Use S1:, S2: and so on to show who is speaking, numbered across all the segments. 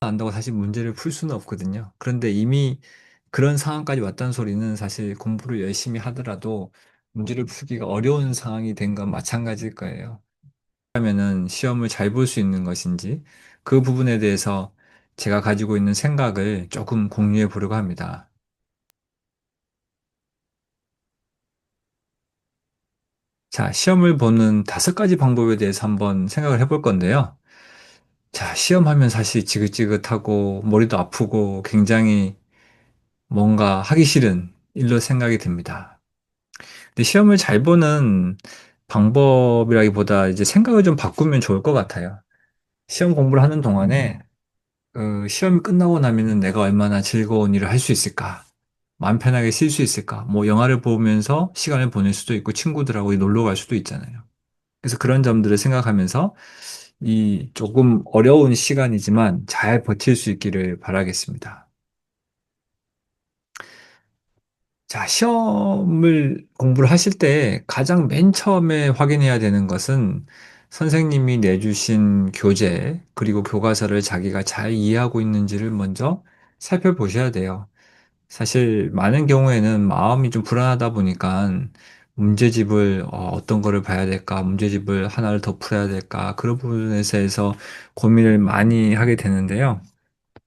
S1: 안다고 사실 문제를 풀 수는 없거든요. 그런데 이미 그런 상황까지 왔다는 소리는 사실 공부를 열심히 하더라도 문제를 풀기가 어려운 상황이 된 건 마찬가지일 거예요. 그러면은 시험을 잘 볼 수 있는 것인지 그 부분에 대해서 제가 가지고 있는 생각을 조금 공유해 보려고 합니다. 자, 시험을 보는 5가지 방법에 대해서 한번 생각을 해볼 건데요. 자, 시험하면 사실 지긋지긋하고 머리도 아프고 굉장히 뭔가 하기 싫은 일로 생각이 듭니다. 근데 시험을 잘 보는 방법이라기보다 이제 생각을 좀 바꾸면 좋을 것 같아요. 시험 공부를 하는 동안에 시험이 끝나고 나면은 내가 얼마나 즐거운 일을 할 수 있을까? 마음 편하게 쉴 수 있을까? 뭐 영화를 보면서 시간을 보낼 수도 있고 친구들하고 놀러 갈 수도 있잖아요. 그래서 그런 점들을 생각하면서 이 조금 어려운 시간이지만 잘 버틸 수 있기를 바라겠습니다. 자, 시험을 공부를 하실 때 가장 맨 처음에 확인해야 되는 것은 선생님이 내주신 교재, 그리고 교과서를 자기가 잘 이해하고 있는지를 먼저 살펴보셔야 돼요. 사실 많은 경우에는 마음이 좀 불안하다 보니까 문제집을 떤 거를 봐야 될까, 문제집을 하나를 더 풀어야 될까, 그런 부분에서 고민을 많이 하게 되는데요.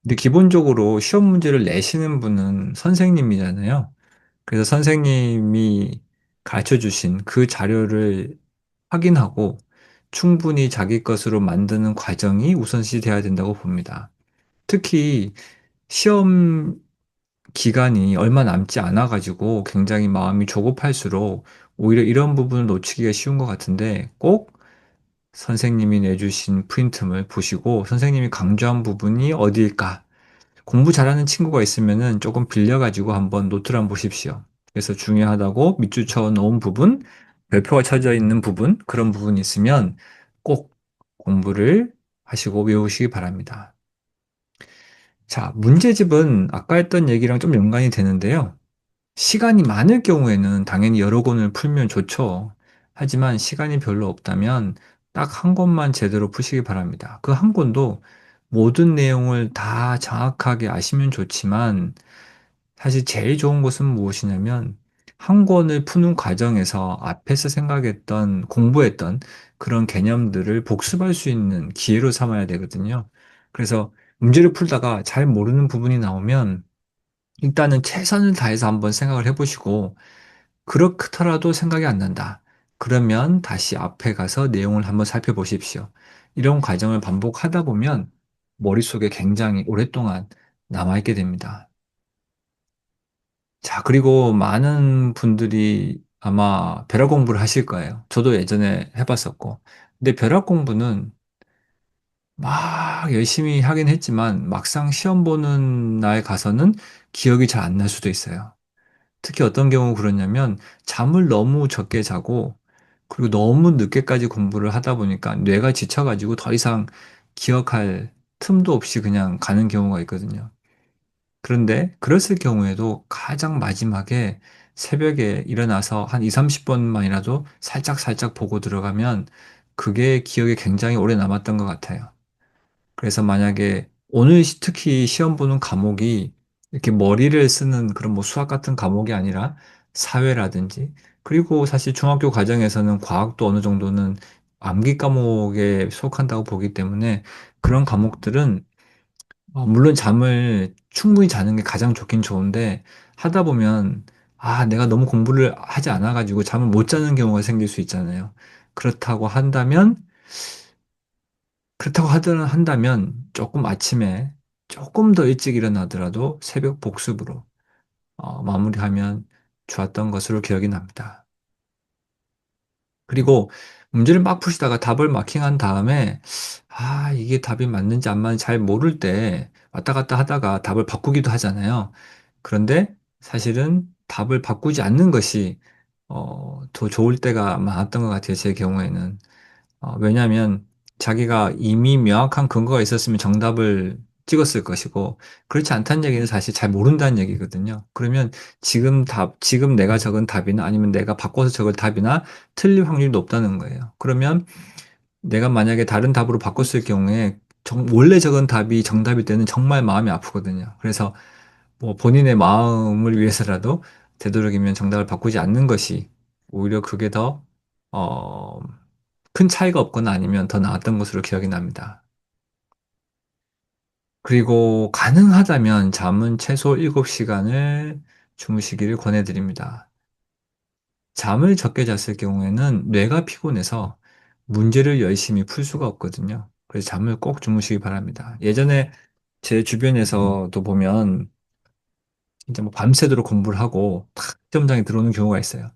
S1: 근데 기본적으로 시험 문제를 내시는 분은 선생님이잖아요. 그래서 선생님이 가르쳐 주신 그 자료를 확인하고 충분히 자기 것으로 만드는 과정이 우선시 돼야 된다고 봅니다. 특히 시험 기간이 얼마 남지 않아 가지고 굉장히 마음이 조급할수록 오히려 이런 부분을 놓치기가 쉬운 것 같은데 꼭 선생님이 내주신 프린트물 보시고 선생님이 강조한 부분이 어디일까? 공부 잘하는 친구가 있으면은 조금 빌려가지고 한번 노트를 한번 보십시오. 그래서 중요하다고 밑줄 쳐 놓은 부분, 별표가 쳐져 있는 부분, 그런 부분이 있으면 꼭 공부를 하시고 외우시기 바랍니다. 자, 문제집은 아까 했던 얘기랑 좀 연관이 되는데요. 시간이 많을 경우에는 당연히 여러 권을 풀면 좋죠. 하지만 시간이 별로 없다면 딱 한 권만 제대로 푸시기 바랍니다. 그 한 권도 모든 내용을 다 정확하게 아시면 좋지만 사실 제일 좋은 것은 무엇이냐면 한 권을 푸는 과정에서 앞에서 생각했던 공부했던 그런 개념들을 복습할 수 있는 기회로 삼아야 되거든요. 그래서 문제를 풀다가 잘 모르는 부분이 나오면 일단은 최선을 다해서 한번 생각을 해보시고 그렇더라도 생각이 안 난다. 그러면 다시 앞에 가서 내용을 한번 살펴보십시오. 이런 과정을 반복하다 보면 머릿속에 굉장히 오랫동안 남아있게 됩니다. 자, 그리고 많은 분들이 아마 벼락 공부를 하실 거예요. 저도 예전에 해봤었고. 근데 벼락 공부는 막 열심히 하긴 했지만 막상 시험 보는 날 가서는 기억이 잘 안 날 수도 있어요. 특히 어떤 경우 그러냐면 잠을 너무 적게 자고 그리고 너무 늦게까지 공부를 하다 보니까 뇌가 지쳐가지고 더 이상 기억할 틈도 없이 그냥 가는 경우가 있거든요. 그런데 그랬을 경우에도 가장 마지막에 새벽에 일어나서 한 2, 30번만이라도 살짝살짝 보고 들어가면 그게 기억에 굉장히 오래 남았던 것 같아요. 그래서 만약에 오늘 특히 시험 보는 과목이 이렇게 머리를 쓰는 그런 뭐 수학 같은 과목이 아니라 사회라든지 그리고 사실 중학교 과정에서는 과학도 어느 정도는 암기 과목에 속한다고 보기 때문에 그런 과목들은 물론 잠을 충분히 자는 게 가장 좋긴 좋은데 하다 보면 내가 너무 공부를 하지 않아 가지고 잠을 못 자는 경우가 생길 수 있잖아요. 그렇다고 한다면 한다면 조금 아침에 조금 더 일찍 일어나더라도 새벽 복습으로 마무리하면 좋았던 것으로 기억이 납니다. 그리고 문제를 막 푸시다가 답을 마킹한 다음에 이게 답이 맞는지 안 맞는지 잘 모를 때 왔다 갔다 하다가 답을 바꾸기도 하잖아요. 그런데 사실은 답을 바꾸지 않는 것이 더 좋을 때가 많았던 것 같아요. 제 경우에는. 왜냐하면 자기가 이미 명확한 근거가 있었으면 정답을 찍었을 것이고, 그렇지 않다는 얘기는 사실 잘 모른다는 얘기거든요. 그러면 지금 내가 적은 답이나 아니면 내가 바꿔서 적을 답이나 틀릴 확률이 높다는 거예요. 그러면 내가 만약에 다른 답으로 바꿨을 경우에 원래 적은 답이 정답일 때는 정말 마음이 아프거든요. 그래서 뭐 본인의 마음을 위해서라도 되도록이면 정답을 바꾸지 않는 것이 오히려 그게 더, 어, 큰 차이가 없거나 아니면 더 나았던 것으로 기억이 납니다. 그리고 가능하다면 잠은 최소 7시간을 주무시기를 권해드립니다. 잠을 적게 잤을 경우에는 뇌가 피곤해서 문제를 열심히 풀 수가 없거든요. 그래서 잠을 꼭 주무시기 바랍니다. 예전에 제 주변에서도 보면 진짜 뭐 밤새도록 공부를 하고 탁 시험장에 들어오는 경우가 있어요.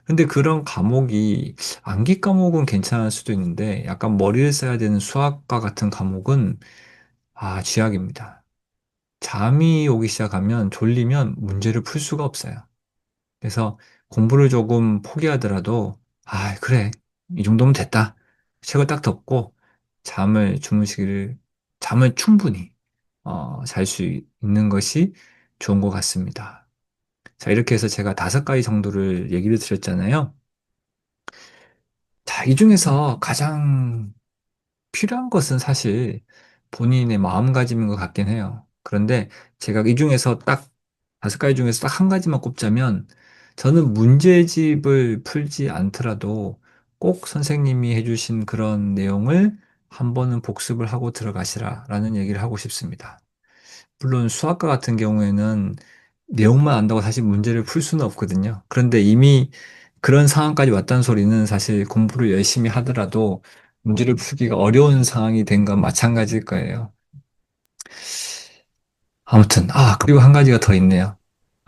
S1: 근데 그런 과목이 암기 과목은 괜찮을 수도 있는데 약간 머리를 써야 되는 수학과 같은 과목은 쥐약입니다. 잠이 오기 시작하면 졸리면 문제를 풀 수가 없어요. 그래서 공부를 조금 포기하더라도, 그래. 이 정도면 됐다. 책을 딱 덮고 잠을 충분히, 잘 수 있는 것이 좋은 것 같습니다. 자, 이렇게 해서 제가 5가지 정도를 얘기를 드렸잖아요. 자, 이 중에서 가장 필요한 것은 사실 본인의 마음가짐인 것 같긴 해요. 그런데 제가 이 중에서 딱 5가지 중에서 딱 한 가지만 꼽자면 저는 문제집을 풀지 않더라도 꼭 선생님이 해주신 그런 내용을 한 번은 복습을 하고 들어가시라라는 얘기를 하고 싶습니다. 물론 수학과 같은 경우에는 내용만 안다고 사실 문제를 풀 수는 없거든요. 그런데 이미 그런 상황까지 왔다는 소리는 사실 공부를 열심히 하더라도 문제를 풀기가 어려운 상황이 된 건 마찬가지일 거예요. 아무튼, 그리고 한 가지가 더 있네요.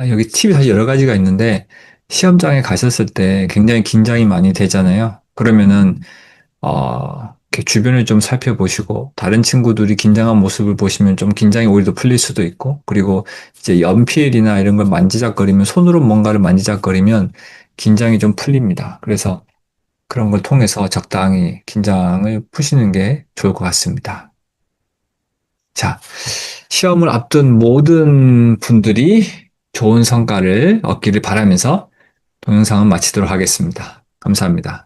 S1: 여기 팁이 사실 여러 가지가 있는데, 시험장에 가셨을 때 굉장히 긴장이 많이 되잖아요. 그러면은, 이렇게 주변을 좀 살펴보시고, 다른 친구들이 긴장한 모습을 보시면 좀 긴장이 오히려 더 풀릴 수도 있고, 그리고 이제 연필이나 이런 걸 만지작거리면, 손으로 뭔가를 만지작거리면 긴장이 좀 풀립니다. 그래서 그런 걸 통해서 적당히 긴장을 푸시는 게 좋을 것 같습니다. 자, 시험을 앞둔 모든 분들이 좋은 성과를 얻기를 바라면서 동영상은 마치도록 하겠습니다. 감사합니다.